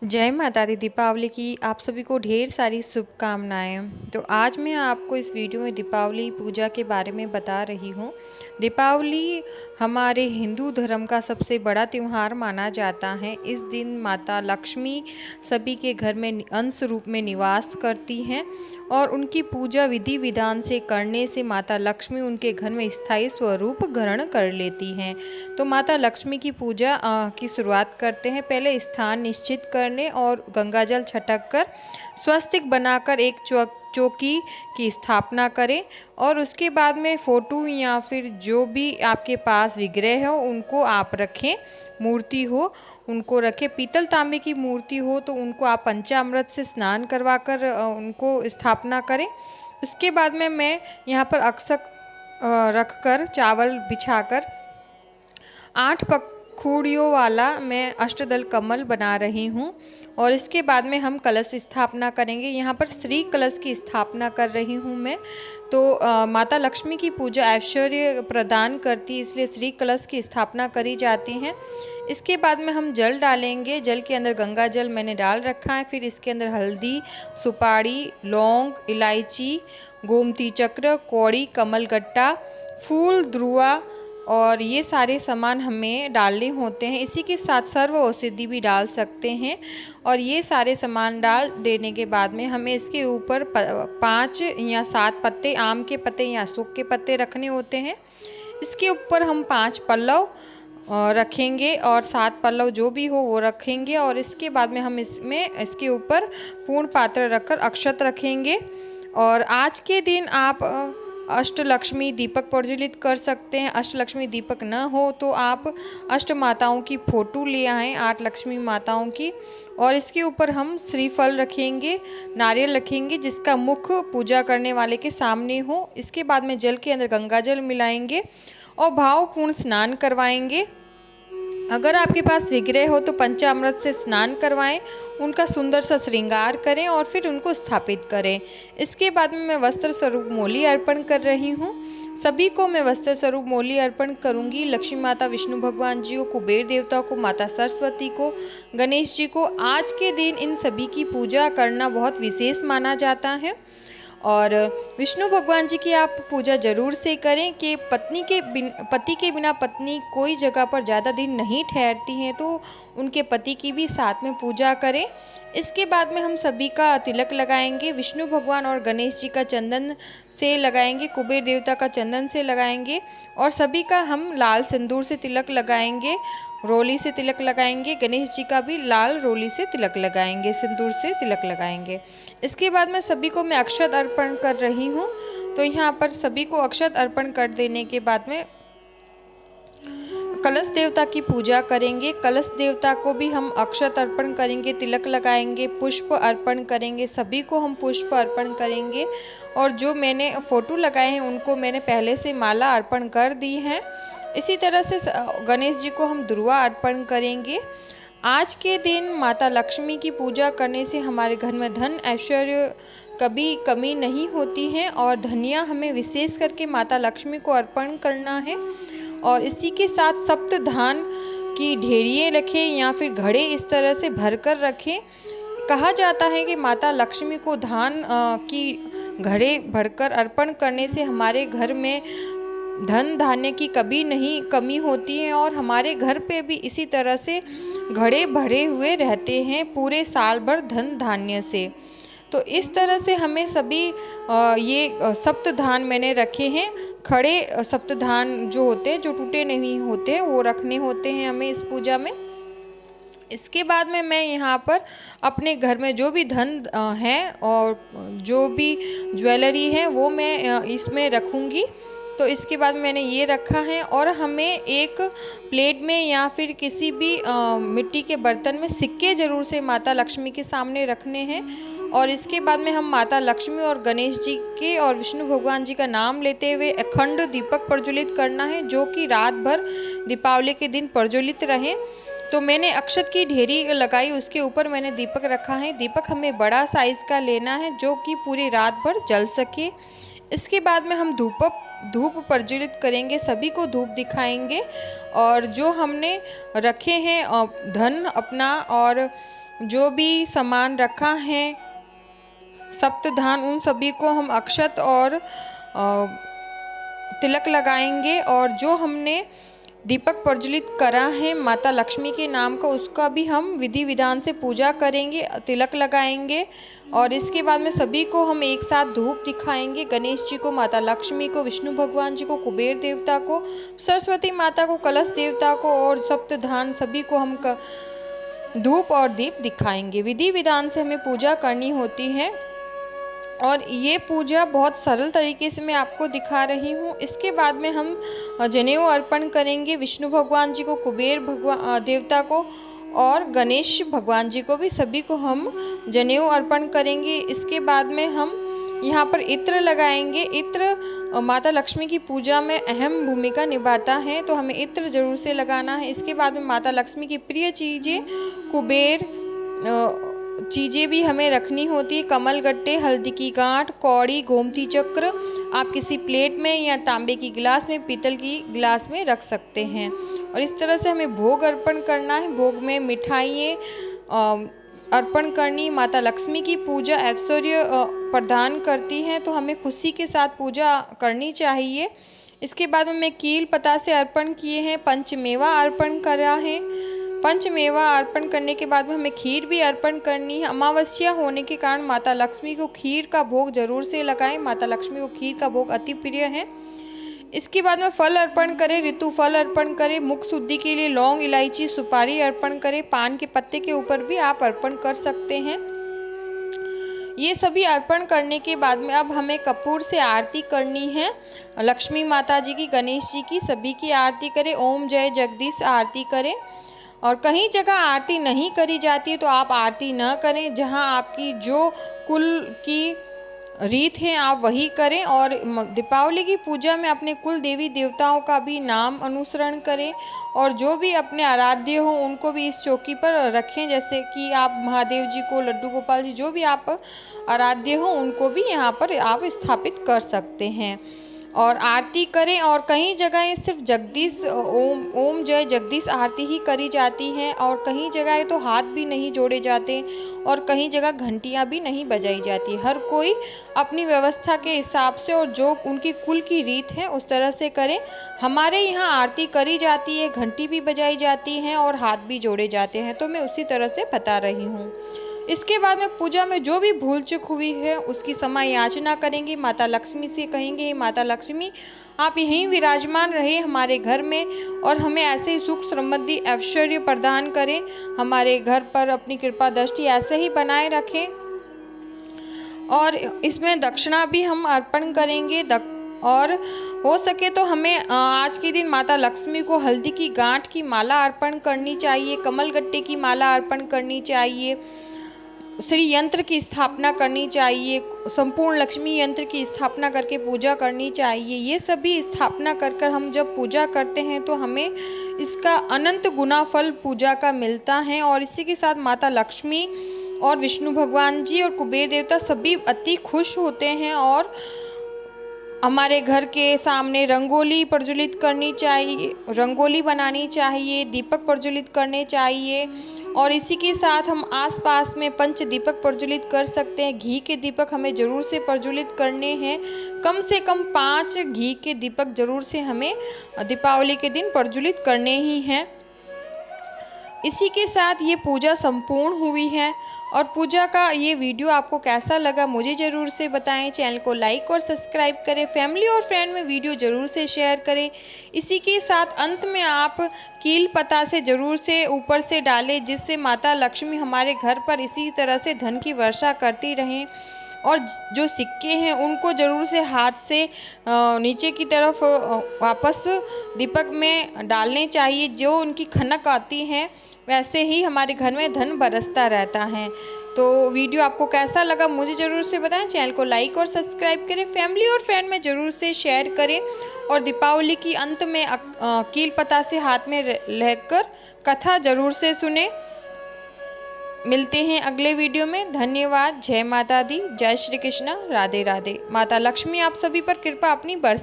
जय माता दी। दीपावली की आप सभी को ढेर सारी शुभकामनाएं। तो आज मैं आपको इस वीडियो में दीपावली पूजा के बारे में बता रही हूँ। दीपावली हमारे हिंदू धर्म का सबसे बड़ा त्यौहार माना जाता है। इस दिन माता लक्ष्मी सभी के घर में अंश रूप में निवास करती हैं और उनकी पूजा विधि विधान से करने से माता लक्ष्मी उनके घर में स्थायी स्वरूप ग्रहण कर लेती हैं। तो माता लक्ष्मी की पूजा की शुरुआत करते हैं। पहले स्थान निश्चित करने और गंगाजल छटक कर स्वस्तिक बनाकर एक चौकी की स्थापना करें और उसके बाद में फ़ोटो या फिर जो भी आपके पास विग्रह हो उनको आप रखें। मूर्ति हो उनको रखें। पीतल तांबे की मूर्ति हो तो उनको आप पंचामृत से स्नान करवा कर उनको स्थापना करें। उसके बाद में मैं यहाँ पर अक्षत रख कर चावल बिछाकर 8 पखुड़ियों वाला मैं अष्टदल कमल बना रही हूँ और इसके बाद में हम कलश स्थापना करेंगे। यहाँ पर श्री कलश की स्थापना कर रही हूँ मैं। तो माता लक्ष्मी की पूजा ऐश्वर्य प्रदान करती है, इसलिए श्री कलश की स्थापना करी जाती है। इसके बाद में हम जल डालेंगे। जल के अंदर गंगा जल मैंने डाल रखा है। फिर इसके अंदर हल्दी, सुपारी, लौंग, इलायची, गोमती चक्र, कौड़ी, कमलगट्टा, फूल, ध्रुआ और ये सारे सामान हमें डालने होते हैं। इसी के साथ सर्व औषधि भी डाल सकते हैं और ये सारे सामान डाल देने के बाद में हमें इसके ऊपर 5 या 7 पत्ते, आम के पत्ते या अशोक के पत्ते रखने होते हैं। इसके ऊपर हम 5 पल्लव रखेंगे और 7 पल्लव जो भी हो वो रखेंगे और इसके बाद में हम इसके ऊपर पूर्ण पात्र रखकर अक्षत रखेंगे। और आज के दिन आप अष्टलक्ष्मी दीपक प्रज्वलित कर सकते हैं। अष्टलक्ष्मी दीपक न हो तो आप अष्ट माताओं की फ़ोटो ले आएँ, 8 लक्ष्मी माताओं की, और इसके ऊपर हम श्रीफल रखेंगे, नारियल रखेंगे जिसका मुख पूजा करने वाले के सामने हो। इसके बाद में जल के अंदर गंगा जल मिलाएंगे और भावपूर्ण स्नान करवाएंगे। अगर आपके पास विग्रह हो तो पंचामृत से स्नान करवाएं, उनका सुंदर सा श्रृंगार करें और फिर उनको स्थापित करें। इसके बाद में मैं वस्त्र स्वरूप मोली अर्पण कर रही हूँ। सभी को मैं वस्त्र स्वरूप मोली अर्पण करूँगी। लक्ष्मी माता, विष्णु भगवान जी को, कुबेर देवता को, माता सरस्वती को, गणेश जी को। आज के दिन इन सभी की पूजा करना बहुत विशेष माना जाता है और विष्णु भगवान जी की आप पूजा जरूर से करें कि पति के बिना पत्नी कोई जगह पर ज़्यादा दिन नहीं ठहरती हैं, तो उनके पति की भी साथ में पूजा करें। इसके बाद में हम सभी का तिलक लगाएंगे। विष्णु भगवान और गणेश जी का चंदन से लगाएंगे, कुबेर देवता का चंदन से लगाएंगे और सभी का हम लाल सिंदूर से तिलक लगाएंगे, रोली से तिलक लगाएंगे। गणेश जी का भी लाल रोली से तिलक लगाएंगे, सिंदूर से तिलक लगाएंगे। इसके बाद में सभी को मैं अक्षत अर्पण कर रही हूँ। तो यहाँ पर सभी को अक्षत अर्पण कर देने के बाद में कलश देवता की पूजा करेंगे। कलश देवता को भी हम अक्षत अर्पण करेंगे, तिलक लगाएंगे, पुष्प अर्पण करेंगे। सभी को हम पुष्प अर्पण करेंगे और जो मैंने फ़ोटो लगाए हैं उनको मैंने पहले से माला अर्पण कर दी है। इसी तरह से गणेश जी को हम ध्रुवा अर्पण करेंगे। आज के दिन माता लक्ष्मी की पूजा करने से हमारे घर में धन ऐश्वर्य कभी कमी नहीं होती है और धनिया हमें विशेष करके माता लक्ष्मी को अर्पण करना है। और इसी के साथ सप्त धान की ढेरियाँ रखें या फिर घड़े इस तरह से भर कर रखें। कहा जाता है कि माता लक्ष्मी को धान की घड़े भरकर अर्पण करने से हमारे घर में धन धान्य की कभी नहीं कमी होती है और हमारे घर पे भी इसी तरह से घड़े भरे हुए रहते हैं पूरे साल भर धन धान्य से। तो इस तरह से हमें सभी ये सप्त धान मैंने रखे हैं। खड़े सप्त धान जो होते हैं, जो टूटे नहीं होते, वो रखने होते हैं हमें इस पूजा में। इसके बाद में मैं यहाँ पर अपने घर में जो भी धन है और जो भी ज्वेलरी है वो मैं इसमें रखूँगी। तो इसके बाद मैंने ये रखा है और हमें एक प्लेट में या फिर किसी भी मिट्टी के बर्तन में सिक्के ज़रूर से माता लक्ष्मी के सामने रखने हैं। और इसके बाद में हम माता लक्ष्मी और गणेश जी के और विष्णु भगवान जी का नाम लेते हुए अखंड दीपक प्रज्वलित करना है, जो कि रात भर दीपावली के दिन प्रज्वलित रहे। तो मैंने अक्षत की ढेरी लगाई, उसके ऊपर मैंने दीपक रखा है। दीपक हमें बड़ा साइज़ का लेना है जो कि पूरी रात भर जल सके। इसके बाद में हम धूप प्रज्वलित करेंगे, सभी को धूप दिखाएंगे और जो हमने रखे हैं धन अपना और जो भी सामान रखा है सप्तधान, उन सभी को हम अक्षत और तिलक लगाएंगे। और जो हमने दीपक प्रज्वलित करा है माता लक्ष्मी के नाम का, उसका भी हम विधि विधान से पूजा करेंगे, तिलक लगाएंगे। और इसके बाद में सभी को हम एक साथ धूप दिखाएंगे, गणेश जी को, माता लक्ष्मी को, विष्णु भगवान जी को, कुबेर देवता को, सरस्वती माता को, कलश देवता को और सप्तधान सभी को हम धूप और दीप दिखाएंगे। विधि विधान से हमें पूजा करनी होती है और ये पूजा बहुत सरल तरीके से मैं आपको दिखा रही हूँ। इसके बाद में हम जनेऊ अर्पण करेंगे विष्णु भगवान जी को, कुबेर भगवान देवता को और गणेश भगवान जी को भी, सभी को हम जनेऊ अर्पण करेंगे। इसके बाद में हम यहाँ पर इत्र लगाएंगे। इत्र माता लक्ष्मी की पूजा में अहम भूमिका निभाता है, तो हमें इत्र जरूर से लगाना है। इसके बाद में माता लक्ष्मी की प्रिय चीज़ें, कुबेर चीज़ें भी हमें रखनी होती है। कमल गट्टे, हल्दी की गांठ, कौड़ी, गोमती चक्र आप किसी प्लेट में या तांबे की गिलास में, पीतल की गिलास में रख सकते हैं। और इस तरह से हमें भोग अर्पण करना है। भोग में मिठाइयाँ अर्पण करनी। माता लक्ष्मी की पूजा ऐश्वर्य प्रदान करती है, तो हमें खुशी के साथ पूजा करनी चाहिए। इसके बाद में कील पता से अर्पण किए हैं, पंचमेवा अर्पण करा है। पंचमेवा अर्पण करने के बाद में हमें खीर भी अर्पण करनी है। अमावस्या होने के कारण माता लक्ष्मी को खीर का भोग जरूर से लगाएं। माता लक्ष्मी को खीर का भोग अति प्रिय है। इसके बाद में फल अर्पण करें, ऋतु फल अर्पण करें। मुख शुद्धि के लिए लौंग, इलायची, सुपारी अर्पण करें। पान के पत्ते के ऊपर भी आप अर्पण कर सकते हैं। ये सभी अर्पण करने के बाद में अब हमें कपूर से आरती करनी है। लक्ष्मी माता जी की, गणेश जी की, सभी की आरती करें। ओम जय जगदीश आरती करें। और कहीं जगह आरती नहीं करी जाती है तो आप आरती न करें। जहां आपकी जो कुल की रीत है आप वही करें। और दीपावली की पूजा में अपने कुल देवी देवताओं का भी नाम अनुसरण करें और जो भी अपने आराध्य हो उनको भी इस चौकी पर रखें। जैसे कि आप महादेव जी को, लड्डू गोपाल जी, जो भी आप आराध्य हो उनको भी यहाँ पर आप स्थापित कर सकते हैं और आरती करें। और कई जगह सिर्फ जगदीश ओम जय जगदीश आरती ही करी जाती है और कहीं जगह तो हाथ भी नहीं जोड़े जाते और कहीं जगह घंटियां भी नहीं बजाई जाती। हर कोई अपनी व्यवस्था के हिसाब से और जो उनकी कुल की रीत है उस तरह से करें। हमारे यहाँ आरती करी जाती है, घंटी भी बजाई जाती है और हाथ भी जोड़े जाते हैं, तो मैं उसी तरह से बता रही हूँ। इसके बाद में पूजा में जो भी भूल चूक हुई है उसकी क्षमा याचना करेंगे। माता लक्ष्मी से कहेंगे, माता लक्ष्मी आप यहीं विराजमान रहे हमारे घर में और हमें ऐसे ही सुख समृद्धि ऐश्वर्य प्रदान करें। हमारे घर पर अपनी कृपा दृष्टि ऐसे ही बनाए रखें। और इसमें दक्षिणा भी हम अर्पण करेंगे। और हो सके तो हमें आज के दिन माता लक्ष्मी को हल्दी की गांठ की माला अर्पण करनी चाहिए, कमल गट्टे की माला अर्पण करनी चाहिए, श्री यंत्र की स्थापना करनी चाहिए, संपूर्ण लक्ष्मी यंत्र की स्थापना करके पूजा करनी चाहिए। ये सभी स्थापना कर हम जब पूजा करते हैं तो हमें इसका अनंत गुना फल पूजा का मिलता है। और इसी के साथ माता लक्ष्मी और विष्णु भगवान जी और कुबेर देवता सभी अति खुश होते हैं। और हमारे घर के सामने रंगोली प्रज्वलित करनी चाहिए, रंगोली बनानी चाहिए, दीपक प्रज्वलित करने चाहिए। और इसी के साथ हम आसपास में पंच दीपक प्रज्वलित कर सकते हैं। घी के दीपक हमें ज़रूर से प्रज्वलित करने हैं। कम से कम 5 घी के दीपक ज़रूर से हमें दीपावली के दिन प्रज्वलित करने ही हैं। इसी के साथ ये पूजा संपूर्ण हुई है। और पूजा का ये वीडियो आपको कैसा लगा मुझे ज़रूर से बताएं। चैनल को लाइक और सब्सक्राइब करें, फैमिली और फ्रेंड में वीडियो ज़रूर से शेयर करें। इसी के साथ अंत में आप कील पता से ज़रूर से ऊपर से डालें, जिससे माता लक्ष्मी हमारे घर पर इसी तरह से धन की वर्षा करती रहें। और जो सिक्के हैं उनको ज़रूर से हाथ से नीचे की तरफ वापस दीपक में डालने चाहिए। जो उनकी खनक आती है वैसे ही हमारे घर में धन बरसता रहता है। तो वीडियो आपको कैसा लगा मुझे ज़रूर से बताएं। चैनल को लाइक और सब्सक्राइब करें, फैमिली और फ्रेंड में ज़रूर से शेयर करें। और दीपावली की अंत में कील पता से हाथ में रहकर कथा ज़रूर से सुने। मिलते हैं अगले वीडियो में। धन्यवाद। जय माता दी, जय श्री कृष्णा, राधे राधे। माता लक्ष्मी आप सभी पर कृपा अपनी बरसाए।